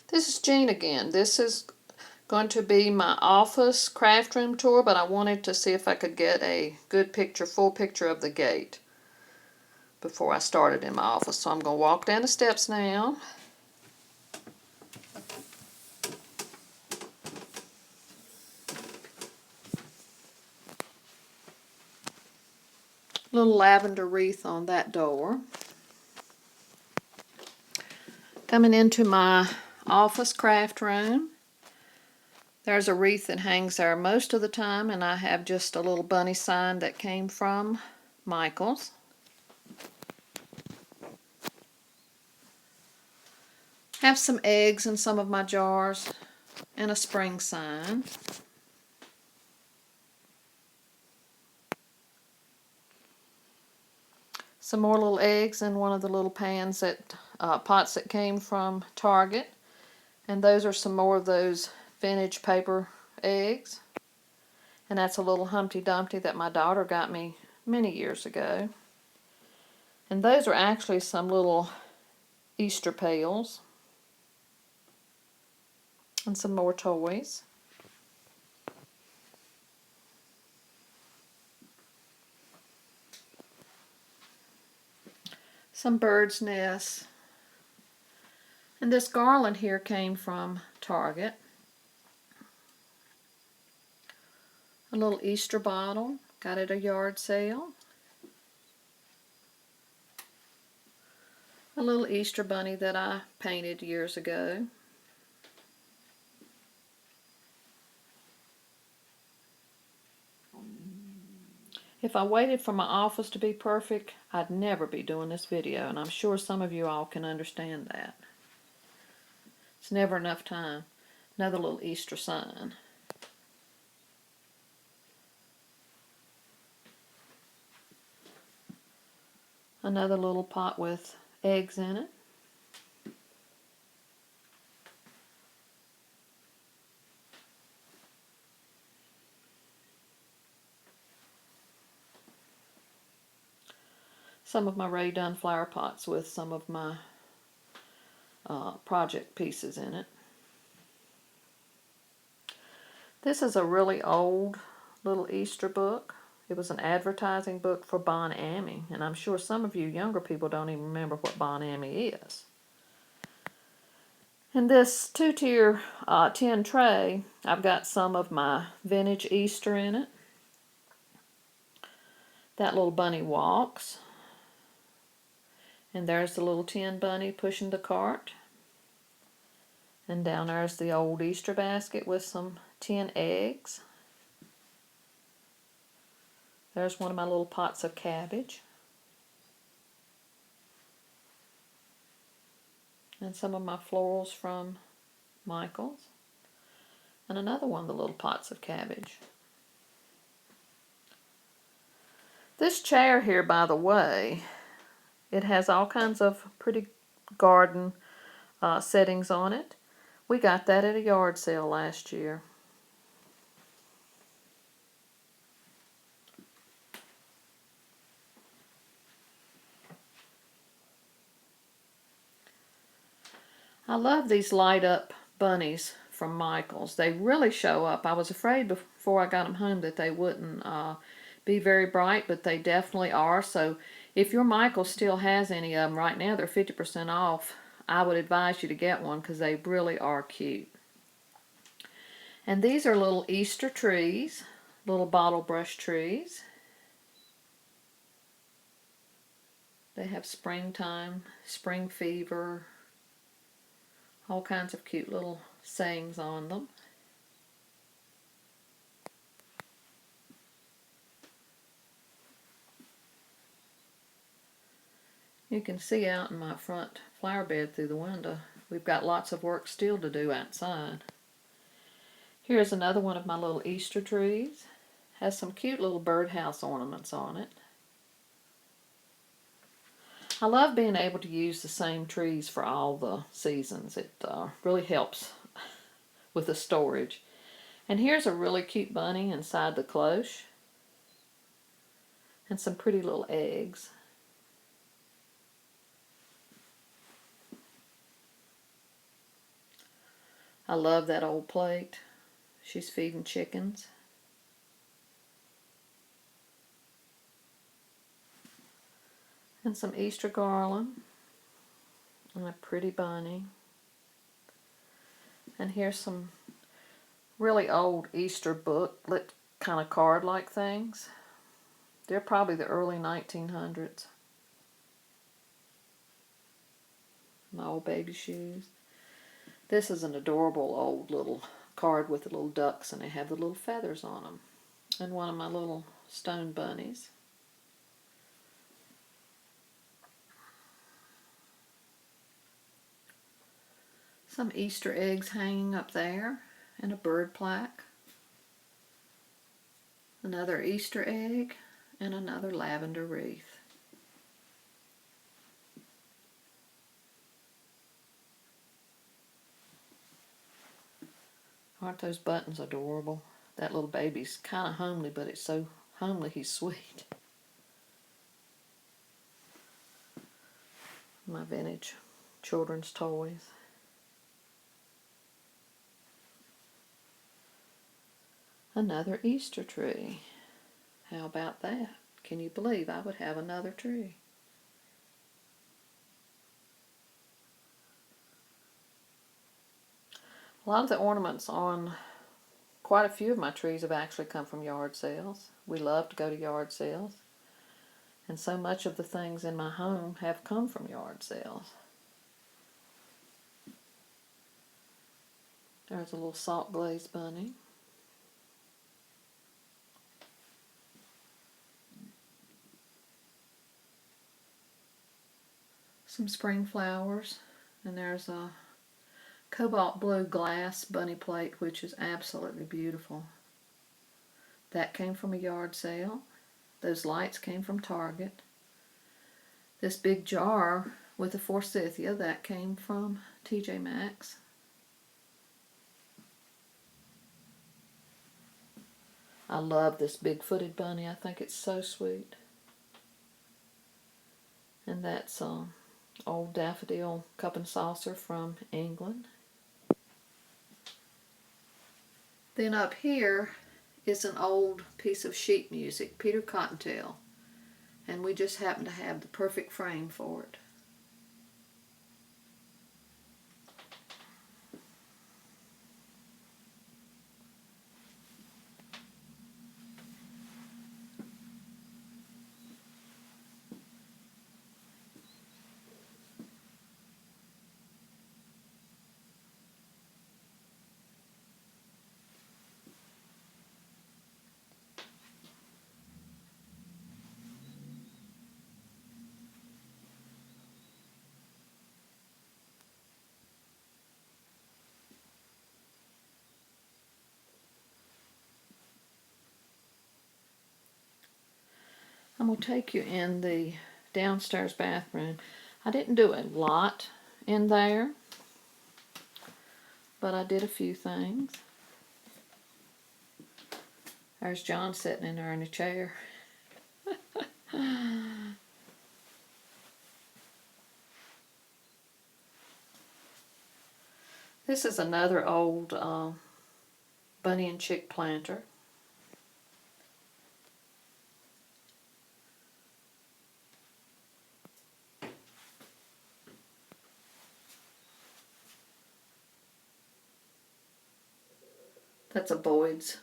This is Jean again. This is going to be my office craft room tour, but I wanted to see if I could get a good picture, full picture of the gate before I started in my office. So I'm going to walk down the steps now. Little lavender wreath on that door. Coming into my office craft room. There's a wreath that hangs there most of the time, and I have just a little bunny sign that came from Michael's. Have some eggs in some of my jars and a spring sign. Some more little eggs in one of the little pans pots that came from Target. And those are some more of those vintage paper eggs. And that's a little Humpty Dumpty that my daughter got me many years ago. And those are actually some little Easter pails. And some more toys. Some bird's nests. And this garland here came from Target. A little Easter bottle, got at a yard sale. A little Easter bunny that I painted years ago. If I waited for my office to be perfect, I'd never be doing this video, and I'm sure some of you all can understand that. It's never enough time. Another little Easter sign. Another little pot with eggs in it. Some of my Rae Dunn flower pots with some of my project pieces in it. This is a really old little Easter book. It was an advertising book for Bon Ami, and I'm sure some of you younger people don't even remember what Bon Ami is. In this two-tier tin tray, I've got some of my vintage Easter in it. That little bunny walks. And there's the little tin bunny pushing the cart. And down there's the old Easter basket with some tin eggs. There's one of my little pots of cabbage. And some of my florals from Michael's. And another one of the little pots of cabbage. This chair here, by the way, it has all kinds of pretty garden settings on it. We got that at a yard sale last year. I love these light up bunnies from Michael's. They really show up. I was afraid before I got them home that they wouldn't be very bright, but they definitely are. So if your Michael's still has any of them right now, they're 50% off. I would advise you to get one because they really are cute. And these are little Easter trees, little bottle brush trees. They have springtime, spring fever, all kinds of cute little sayings on them. You can see out in my front flower bed through the window. We've got lots of work still to do outside. Here's another one of my little Easter trees. Has some cute little birdhouse ornaments on it. I love being able to use the same trees for all the seasons. It really helps with the storage. And here's a really cute bunny inside the cloche. And some pretty little eggs. I love that old plate. She's feeding chickens. And some Easter garland. And a pretty bunny. And here's some really old Easter booklet kind of card-like things. They're probably the early 1900s. My old baby shoes. This is an adorable old little card with the little ducks, and they have the little feathers on them. And one of my little stone bunnies. Some Easter eggs hanging up there, and a bird plaque. Another Easter egg, and another lavender wreath. Aren't those buttons adorable? That little baby's kind of homely, but it's so homely he's sweet. My vintage children's toys. Another Easter tree. How about that? Can you believe I would have another tree? A lot of the ornaments on quite a few of my trees have actually come from yard sales. We love to go to yard sales. And so much of the things in my home have come from yard sales. There's a little salt glazed bunny. Some spring flowers. And there's a cobalt blue glass bunny plate, which is absolutely beautiful. That came from a yard sale. Those lights came from Target. This big jar with the forsythia, that came from TJ Maxx. I love this big-footed bunny. I think it's so sweet. And that's old daffodil cup and saucer from England. Then up here is an old piece of sheet music, Peter Cottontail. And we just happen to have the perfect frame for it. I'm going to take you in the downstairs bathroom. I didn't do a lot in there, but I did a few things. There's John sitting in there in a chair. This is another old bunny and chick planter. That's a Boyd's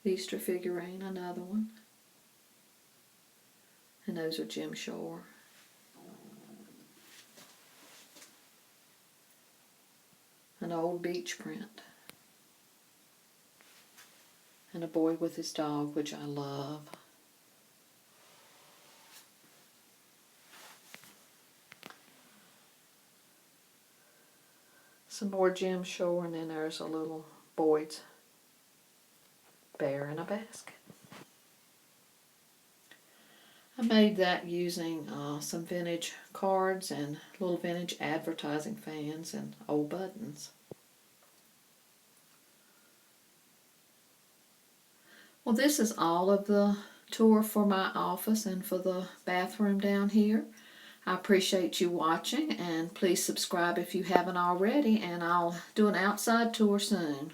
Easter figurine, another one. And those are Jim Shore. An old beach print. And a boy with his dog, which I love. Some more Jim Shore, and then there's a little Boyd's bear in a basket. I made that using some vintage cards and little vintage advertising fans and old buttons. Well, this is all of the tour for my office and for the bathroom down here. I appreciate you watching, and please subscribe if you haven't already, and I'll do an outside tour soon.